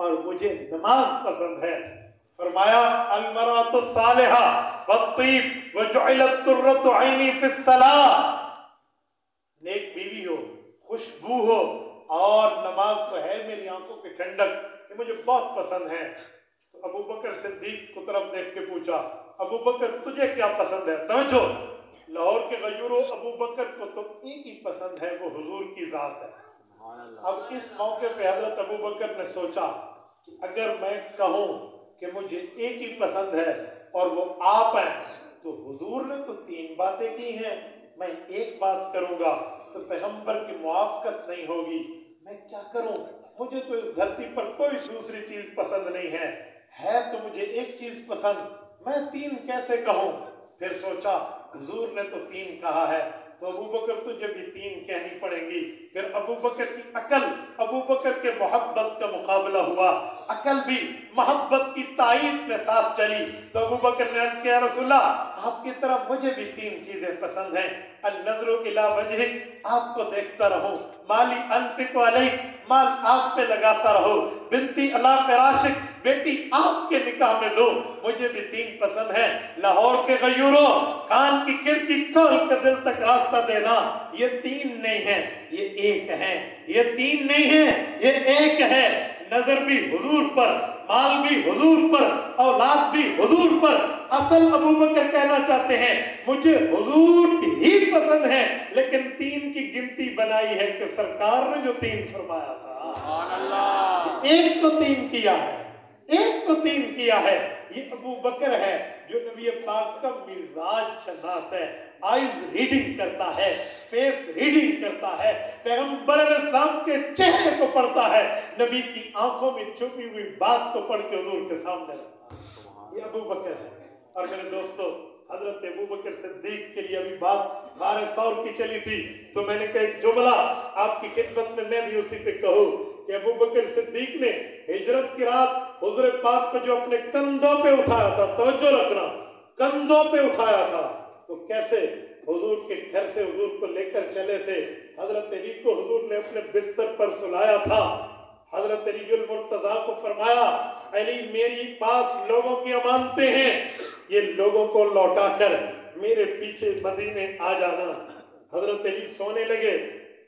और मुझे नमाज पसंद है। फरमाया अलमरातु सालिहा वत्तीब वजुइलत कुर्रतु ऐनी फिस्सलाह, नेक बीवी हो, खुशबू हो और नमाज तो है मेरी आंखों की ठंडक, ये मुझे बहुत पसंद है। तो अबू बकर सिद्दीक को तरफ देख के पूछा, अबू बकर तुझे क्या पसंद है? तवज्जो, लाहौर के गयूरों, अबू बकर को तो एक ही पसंद है, वो हुजूर की जात है। अब इस मौके पे हजरत अबू बकर ने सोचा कि अगर मैं कहूँ कि मुझे एक ही पसंद है और वो आप हैं, तो हुजूर ने तो 3 बातें की हैं, मैं एक बात करूंगा तो पैगंबर की मुआफकत नहीं होगी, मैं क्या करूं? मुझे तो इस धरती पर कोई दूसरी चीज पसंद नहीं है तो मुझे एक चीज पसंद, मैं 3 कैसे कहूं? फिर सोचा हुजूर ने तो 3 कहा है, तो अबू बकर तुझे भी 3 कहनी पड़ेंगी। फिर अबू बकर की अकल, अबू बकर के मोहब्बत का मुकाबला हुआ, अकल भी मोहब्बत की तायीद में साथ चली। तो अबू बकर ने अर्ज किया, रसूलल्लाह आपकी तरफ मुझे भी 3 चीजें पसंद हैं। अन-नज़रु इला वजहिक, आपको देखता रहूं, माली अनफिकु अलैक, माल आप पे लगाता रहो, बिनती अला फिराशिक, बेटी आपके निकाह में दो, मुझे भी 3 पसंद है। लाहौर के गयूरों, कान की खिड़की खोल कर दिल तक रास्ता देना, ये 3 नहीं है, ये एक है, ये 3 नहीं है, ये एक है। नजर भी हुजूर पर, माल भी हुजूर पर, औलाद भी हुजूर पर। असल अबू बकर कहना चाहते हैं मुझे हुजूर की ही पसंद है, लेकिन 3 की गिनती बनाई है कि सरकार ने जो 3 फरमाया था, सुभान अल्लाह, एक तो 3 किया है, एक तो 3 किया है। ये अबू बकर है जो नबी पाक का मिजाज शनास है, आइज रीडिंग करता है, फेस रीडिंग करता है, पैगंबर इस्लाम के चेहरे को पढ़ता है, नबी की आंखों में छुपी हुई बात को पढ़ के हुजूर के सामने रखता है। ये अबू बकर है। और मेरे दोस्तों, हजरत अबू बकर सिद्दीक के लिए अभी बात गारे सौर की चली थी, तो मैंने कहा एक जुमला आपकी खिदमत में मैं भी उसी पे कहूँ कि अबू बकर सिद्दीक ने हिजरत की रात हुजूर पाक को जो अपने कंधों पे उठाया था, तवज्जो रखना, कंधों पे उठाया था, तो कैसे हुजूर के घर से हुजूर को लेकर चले थे। हजरत अली को हुजूर ने अपने बिस्तर पर सुलाया था। हजरत अली मुर्तजा को फरमाया, अली मेरी पास लोगों की अमानतें हैं, ये लोगों को लौटा कर मेरे पीछे मदीने आ जाना। हजरत अली सोने लगे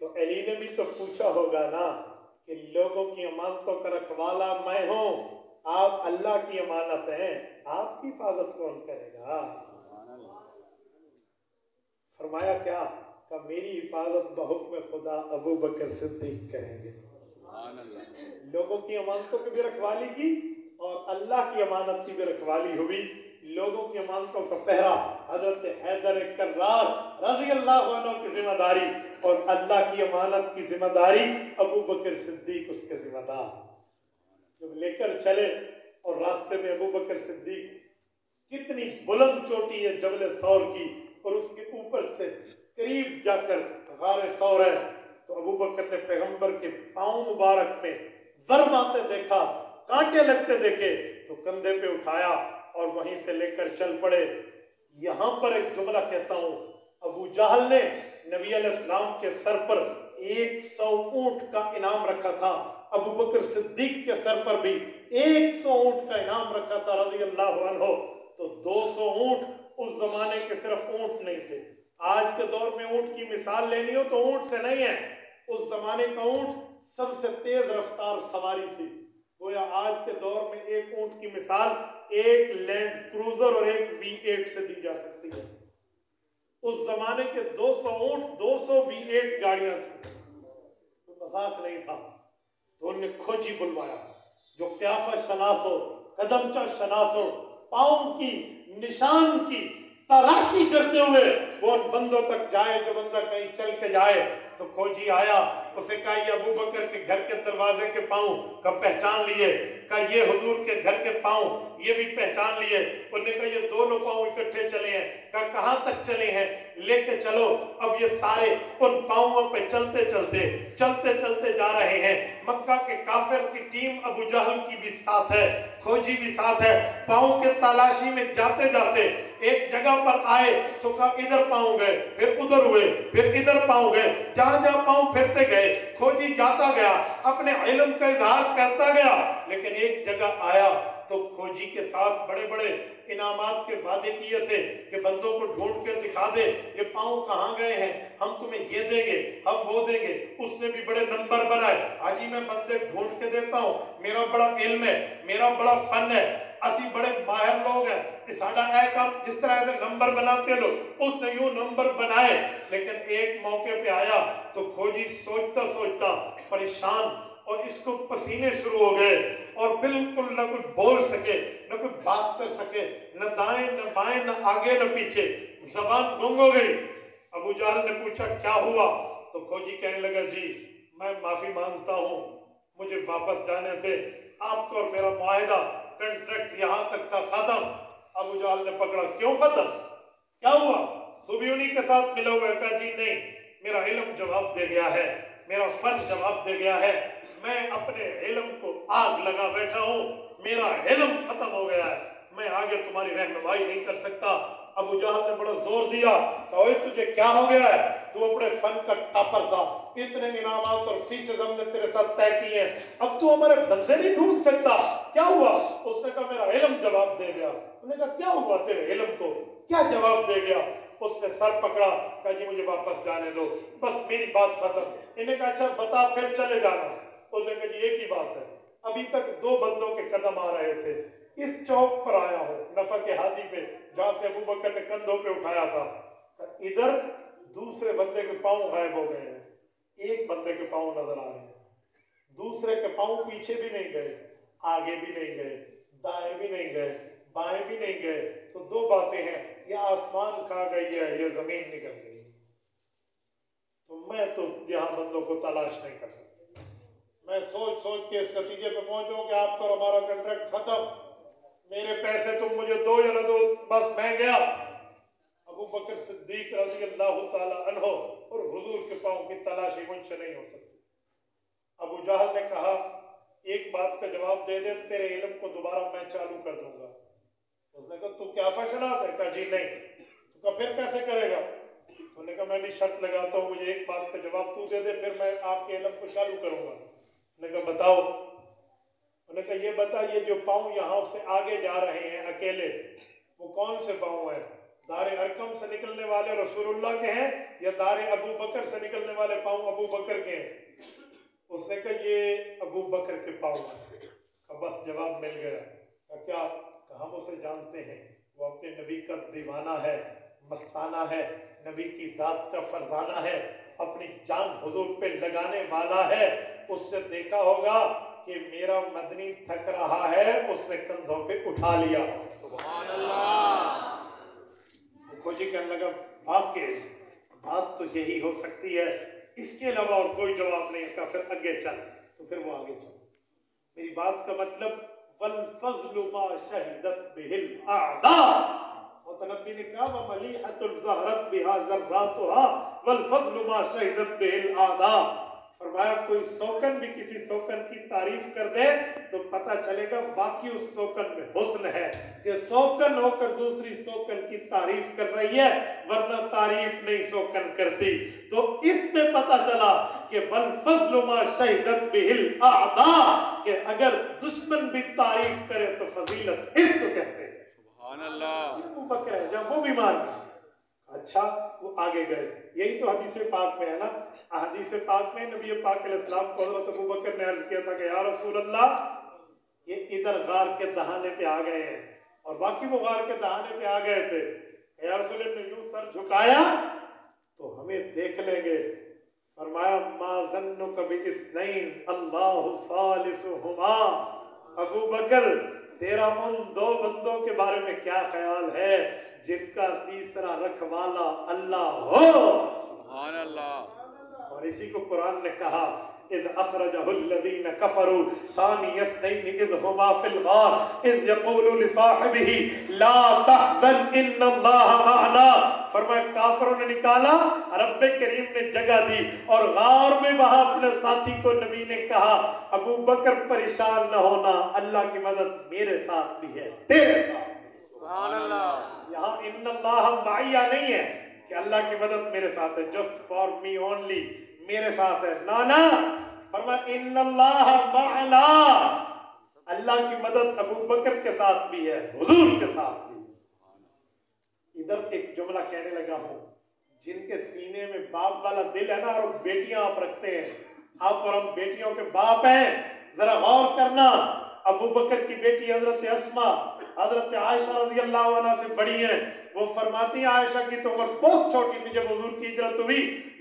तो अली ने भी तो पूछा होगा ना कि लोगों की अमानतों का रखवाला मैं हूँ, आप अल्लाह की अमानत हैं, आपकी हिफाजत कौन करेगा? फरमाया क्या का मेरी हिफाजत बहुक्म खुदा अबू बकर सिद्दीक करेंगे। लोगों की अमानतों की भी रखवाली की और अल्लाह की अमानत की भी रखवाली हुई। लोगों की अमानतों का पहरा हजरत हैदर कर्रार रज़ी अल्लाह अन्हु की जिम्मेदारी और अल्लाह की अमानत की जिम्मेदारी अबू बकर सिद्दीक उसके जिम्मेदार। जब लेकर चले और रास्ते में अबू बकर सिद्दीक, कितनी बुलंद चोटी है जबल सौर की, और उसके ऊपर से करीब जाकर गारे सौर है, तो अबू बकर ने पैगंबर के पांव मुबारक में ज़र आते देखा, कांटे लगते देखे, तो कंधे पे उठाया और वहीं से लेकर चल पड़े। यहां पर एक जुमला कहता हूं, अबू जहल ने नबी अलैहिस्सलाम के सर पर 100 ऊंट का इनाम रखा था, अबू बकर सिद्दीक के सर पर भी 100 ऊंट का इनाम रखा था रज़ी अल्लाह अन्हु। तो 200 ऊंट उस जमाने के सिर्फ ऊंट नहीं थे। आज के दौर में ऊंट की मिसाल लेनी हो तो ऊंट से नहीं है, उस जमाने का ऊंट सबसे तेज रफ्तार सवारी थी। गोया आज के दौर में एक ऊंट की मिसाल एक लैंड क्रूजर और एक V8 से दी जा सकती है। उस जमाने के 200 ऊंट 200 V8 गाड़ियां थी, तो मजाक नहीं था। तो उन्होंने खोजी बुलवाया, जो क्याफा शनास हो, कदमचा शनास हो, पाँव की निशान की तलाशी करते हुए वो उन बंदों तक जाए, जो बंदा कहीं चल के जाए। तो खोजी आया, उसे कहा ये अबू बकर के घर के दरवाजे के पाँव का पहचान लिए, कहा ये हुजूर के घर के पाँव ये भी पहचान लिए। उन्होंने कहा ये दोनों पाँव इकट्ठे चले हैं। कहा कहाँ तक चले हैं? लेके चलो। अब ये सारे उन पाँवों पे चलते चलते जा रहे हैं। मक्का के काफिर की टीम अबू जहल की भी साथ है, खोजी भी साथ है। पाँव के तलाशी में जाते जाते एक जगह पर आए तो कहा इधर पाँव गए, फिर उधर हुए, फिर इधर पाँव गए। जहां जहां पाँव फिरते गए खोजी जाता गया, अपने इल्म का इजहार करता गया, लेकिन एक जगह आया तो खोजी के साथ बड़े बड़े इनामात के वादे किए थे कि बंदों को ढूंढ के दिखा दे ये पाँव कहाँ गए हैं, हम तुम्हें ये देंगे, हम वो देंगे। उसने भी बड़े नंबर बनाए, हाजी मैं बंदे ढूंढ के देता हूँ, मेरा बड़ा इल्म है, मेरा बड़ा फन है, असी बड़े माहिर लोग हैं, साडा ऐ काम जिस तरह से नंबर बनाते लोग, उसने यूं नंबर बनाए। लेकिन एक मौके पे आया तो खोजी सोचता सोचता परेशान और इसको पसीने शुरू हो गए और बिल्कुल न कुछ बोल सके, न कुछ बात कर सके, न दाएं न बाएं, न आगे न पीछे, जबान गुम हो गई। अबू जहल ने पूछा क्या हुआ, तो खोजी कहने लगा जी मैं माफी मांगता हूँ, मुझे वापस जाने थे, आपका और मेरा मुआहिदा कॉन्ट्रैक्ट यहाँ तक था, खत्म। अबू जहल ने पकड़ा, क्यों खत्म, क्या हुआ, तू भी उन्हीं के साथ मिला हुआ है? कहा जी नहीं, मेरा इल्म जवाब दे गया है, मेरा फन जवाब दे गया है, मैं अपने इल्म को आग लगा बैठा हूँ, मेरा इल्म खत्म हो गया है, मैं आगे तुम्हारी रहनुमाई नहीं कर सकता। अबू जहल ने बड़ा जोर दिया, ओए तुझे क्या हो गया है, तू अपने फन का टॉपर था, इतने इनामात और फीसें हमने तेरे साथ तय किए हैं, अब तू हमारे बंदे नहीं ढूंढ सकता, क्या हुआ? उसने कहा मेरा इल्म जवाब दे गया। उन्होंने कहा क्या हुआ तेरे इल्म को, क्या जवाब दे गया? उसने सर पकड़ा, कहा जी मुझे वापस जाने दो, बस मेरी बात खत्म। इन्हें कहा अच्छा बता फिर चले जाना। उसने कहा जी एक ही बात है, अभी तक दो बंदों के कदम आ रहे थे, इस चौक पर आया हूँ नफा के हादी पे जहां से अबू बकर ने कंधों पे उठाया था, इधर दूसरे बंदे के पांव गायब हो गए हैं, एक बंदे के पांव नजर आ रहे हैं, दूसरे के पांव पीछे भी नहीं गए, आगे भी नहीं गए, दाएं भी नहीं गए, बाएं भी नहीं गए। तो दो बातें हैं, ये आसमान खा गई है, ये जमीन निकल गई। तो मैं तो यहाँ बंदों को तलाश नहीं कर सकता, मैं सोच सोच के इस नतीजे पे पहुंचूं कि आपका और हमारा कॉन्ट्रैक्ट खत्म, मेरे पैसे तुम मुझे दो या न दो, बस मैं गया। अबू बकर सिद्दीक रज़ी अल्लाह ताला अन्हो और हुजूर के पांव की तलाशी मुझसे नहीं हो सकती। अबू जहल ने कहा एक बात का जवाब दे दे, तेरे इल्म को दोबारा मैं चालू कर दूंगा। उसने कहा तू क्या फैसला सकता? जी नहीं। तो कहा फिर कैसे करेगा? उन्होंने कहा मैं भी शर्त लगाता हूँ, मुझे एक बात का जवाब तू दे दे, फिर मैं आपके इल्म को चालू करूंगा। उन्होंने कहा बताओ। उन्होंने कहा ये बता, ये जो पाँव यहाँ से आगे जा रहे हैं अकेले, वो कौन से पाँव हैं? दारे अरकम से निकलने वाले रसूलुल्लाह के हैं या दारे अबू बकर से निकलने वाले पाँव अबू बकर के हैं? उसने कहा ये अबू बकर के पाँव हैं। बस जवाब मिल गया। क्या? हम उसे जानते हैं, वो अपने नबी का दीवाना है, मस्ताना है, नबी की जात का फरजाना है, अपनी जान हुजूर पे लगाने वाला है। उसने देखा होगा कि मेरा मदनी थक रहा है, उसने कंधों पे उठा लिया। सुभान अल्लाह। खोजी कहने लगा आपके बात तो यही हो सकती है, इसके अलावा और कोई जवाब नहीं का, फिर आगे चल। तो फिर वो आगे चल। मेरी बात का मतलब वल फज़्लु मा शहिदत बिहिल आदा, मुतनब्बी ने कहा व मलीहतुल ज़हरत बिहा ज़र्रातुहा वल फज़्लु मा शहिदत बिहिल आदा। फरमाया कोई सौकन भी किसी सौकन की तारीफ कर दे तो पता चलेगा वाकई उस सौकन में हुस्न है, कि सौकन होकर दूसरी सौकन की तारीफ कर रही है, वरना तारीफ नहीं सौकन करती। तो इसमें पता चला कि वल फज़्लु मा शहिदत बिहिल आदा, कि अगर दुश्मन भी तारीफ करे तो फजीलत इसको कहते हैं। सुभान अल्लाह। अबू बकर है, जब वो भी मान गए, अच्छा वो आगे गए। यही तो हदीस पाक में है ना, हदीस पाक में नबी पाक अलैहिस्सलाम को हज़रत अबू बकर ने अर्ज किया था कि या रसूल अल्लाह, ये इधर गार के दहाने पे आ गए हैं, और बाकी वो गार के दहाने पे आ गए थे। या रसूल ने यूं सर झुकाया तो हमें देख लेंगे। फरमाया मा ज़न्नुका बिस्नैन अल्लाहु सालिसुहुमा, अबू बकर तेरा उन दो बंदों के बारे में क्या ख्याल है जिनका तीसरा रखवाला अल्लाह हो। सुभान अल्लाह। और इसी को कुरान ने कहा इद अखरजहुल्लज़ीना कफरू सानी यस्नैन इद हुमा फिल गार इद यक़ूलु लिसाहिबिही ला तहज़न इन्नल्लाह मअना। फरमाया काफिरों ने निकाला, रब्बे करीम ने जगह दी, और गार में वहां अपने साथी को नबी ने कहा अबू बकर परेशान न होना, अल्लाह की मदद मेरे साथ भी है, तेरे साथ। सुभान अल्लाह। यहाँ इन्नल्लाह माइया नहीं है कि अल्लाह की मदद मेरे साथ है, जस्ट फॉर मी ओनली, मेरे साथ है, ना ना। फरमाया इन्नल्लाह मअना, अल्लाह की मदद अबू बकर के साथ भी है, हुजूर के साथ भी। इधर एक जुमला कहने लगा हूं, जिनके सीने में बाप वाला दिल है ना, और बेटियां आप रखते हैं, आप और हम बेटियों के बाप हैं, जरा गौर करना। अबू बकर की बेटी हजरत अस्मा हजरत आयशा रज़ी अल्लाह अन्हा से बड़ी हैं। वो फरमाती हैं, आयशा की तो उम्र बहुत छोटी थी जब हुजूर की हिजरत हुई,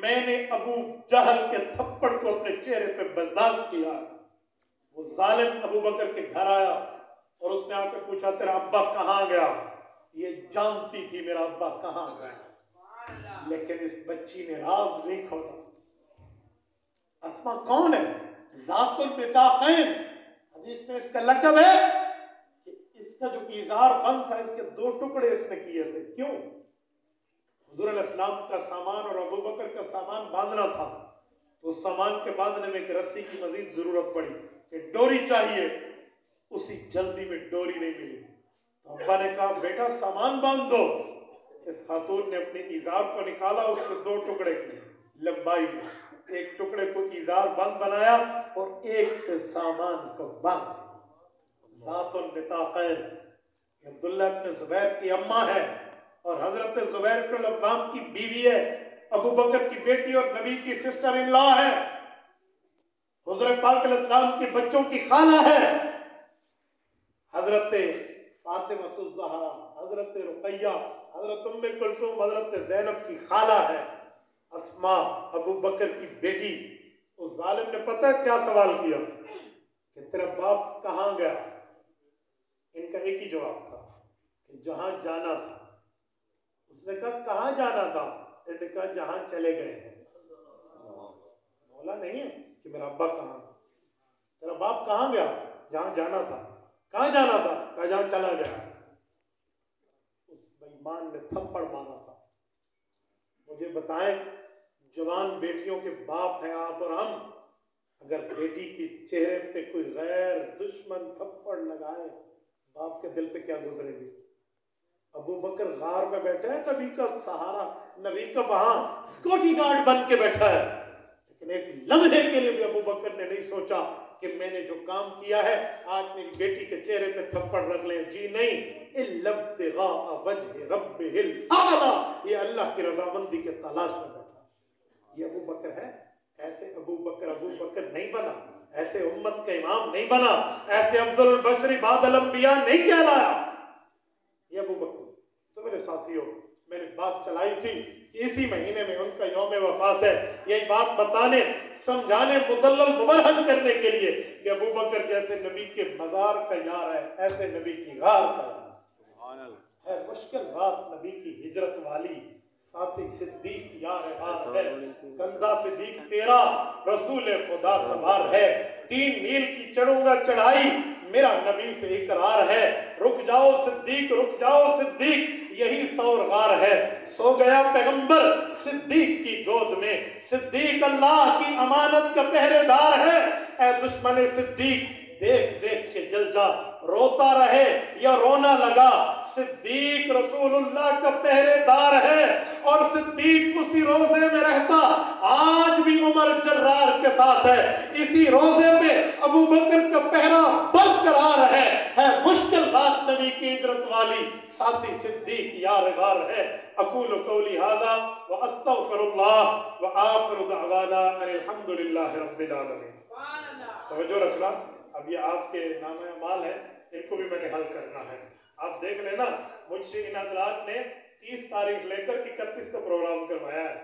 मैंने अबू जहल के थप्पड़ को अपने चेहरे पे बर्दाश्त किया। वो जालिम अबू बकर के घर आया और उसने आकर पूछा, तेरा अब्बा कहाँ गया? ये जानती थी मेरा अब्बा कहाँ गया, लेकिन इस बच्ची ने राज नहीं खोला। अस्मा कौन है? ज़ातुल बिताक़ैन, हदीस में इसका लक़ब है कि इसका जो इज़ार बंद था, इसके 2 टुकड़े इसने किए थे। क्यों? हुज़ूर अलैहिस्सलाम का सामान और अबू बकर का सामान बांधना था, तो उस सामान के बांधने में एक रस्सी की मजीद जरूरत पड़ी कि डोरी चाहिए। उसी जल्दी में डोरी नहीं मिली, तो अब्बा ने कहा, बेटा सामान बांध दो। इस खातून ने अपने इज़ार को निकाला, उसके 2 टुकड़े किए लंबाई में, एक टुकड़े को इज़ार बंद बनाया और एक से सामान को बांध। ज़ातुल बिताक़ैन अब्दुल्लाह इब्न ज़ुबैर की अम्मा है और हजरत ज़ुबैर इब्न अव्वाम की बीवी है, अबू बकर की बेटी और नबी की सिस्टर इन लॉ है, हुज़ूर पाक अलैहिस्सलाम के बच्चों की खाला है। हजरत फातिमा ज़हरा, हजरत रुक़ैया, हजरत उम्मे कुलसूम, हजरत ज़ैनब की खाला है। अस्मा अबू बकर की बेटी। उस जालिम ने पता है क्या सवाल किया कि तेरा बाप कहाँ गया? इनका एक ही जवाब था कि जहां जाना था। उसने कहा कहाँ जाना था? इन्होंने कहा जहां चले गए हैं। बोला नहीं है कि मेरा अब्बा कहाँ, तेरा बाप कहाँ गया? जहां जाना था। कहाँ जाना था? कहा जहां चला गया। उस बेईमान ने थप्पड़ मारा था। मुझे बताएं, जवान बेटियों के बाप हैं आप और हम, अगर बेटी की चेहरे पे कोई गैर दुश्मन थप्पड़ लगाए, बाप के दिल पे क्या गुजरेगी? अबू बकर गार में बैठा है, नबी का सहारा, नबी का वहां सिक्योरिटी गार्ड बन के बैठा है, लेकिन एक लम्हे के लिए भी अबू बकर ने नहीं सोचा कि मैंने जो काम किया है आज मेरी बेटी के चेहरे पे थप्पड़ रख ले। जी नहीं, इल्लब्तिगा वजह रब्बिहिल आला, ये अल्लाह की रजामंदी के तलाश में बैठा। ये अबू बकर है। ऐसे अबू बकर नहीं बना, ऐसे उम्मत का इमाम नहीं बना, ऐसे अफजलुल बशरी बादल अंबिया नहीं कहलाया ये अबू बकर। तो मेरे साथियों, मैंने बात चलाई थी कि इसी महीने में उनका यौम वफात है। यही बात बताने, समझाने, मुदल्लल मुबरहन करने के लिए कि अबू बकर जैसे नबी के मजार का यार है, ऐसे नबी की गार का है। मुश्किल रात नबी की हिजरत वाली, साथी सिद्दीक यार गार है, कंधा सिद्दीक तेरा रसूल खुदा सवार है। 3 मील की चढ़ूंगा चढ़ाई, मेरा नबी से इकरार है। रुक जाओ सिद्दीक, रुक जाओ सिद्दीक, यही सौरगार है। सो गया पैगंबर सिद्दीक की गोद में, सिद्दीक अल्लाह की अमानत का पहरेदार है। ऐ दुश्मन सिद्दीक, देख देख के जल जा, रोता रहे या रोना लगा, सिद्दीक रसूलुल्लाह का पहरेदार है और सिद्दीक उसी रोजे में रहता। आज भी उमर जर्रार के साथ है, इसी रोजे पे अबू बकर का पहरा बरकरार है। मुश्किल रात नबी की हिजरत वाली, साथी सिद्दीक यार गार है। अकूलु कौली हाज़ा व अस्तगफिरुल्लाह व आखिरु दअवाना अनिल हम्दुलिल्लाहि रब्बिल आलमीन। तवज्जो रखना, अब ये आपके नामे अमाल है, इनको भी मैंने हल करना है। आप देख लेना, मुझसे इन हज़रात ने 30 तारीख लेकर 31 का प्रोग्राम करवाया है।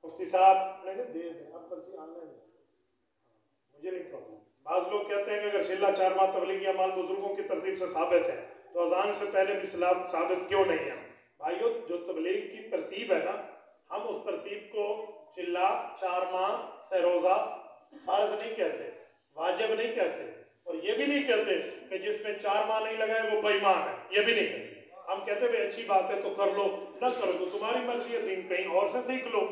मुफ्ती साहब ने दे आप पर्ची आने में मुझे नहीं प्रॉब्लम। बाज़ लोग कहते हैं कि अगर शिल्ला 4 माह तबलीगी अमाल बुजुर्गों की तरतीब से साबित है, तो अजान से पहले भी सलात साबित क्यों नहीं है? भाइयों, जो तबलीग की तरतीब है ना, हम उस तरतीब को चिल्ला 4 माह से रोजा फर्ज नहीं कहते, वाजिब नहीं कहते, और ये भी नहीं कहते कि जिसमें 4 माह नहीं लगाए वो बेईमान है, ये भी नहीं कहते। हम कहते भाई अच्छी बात है तो कर लो, ना करो तो तुम्हारी मर्जी है, दिन कहीं और से सीख लो।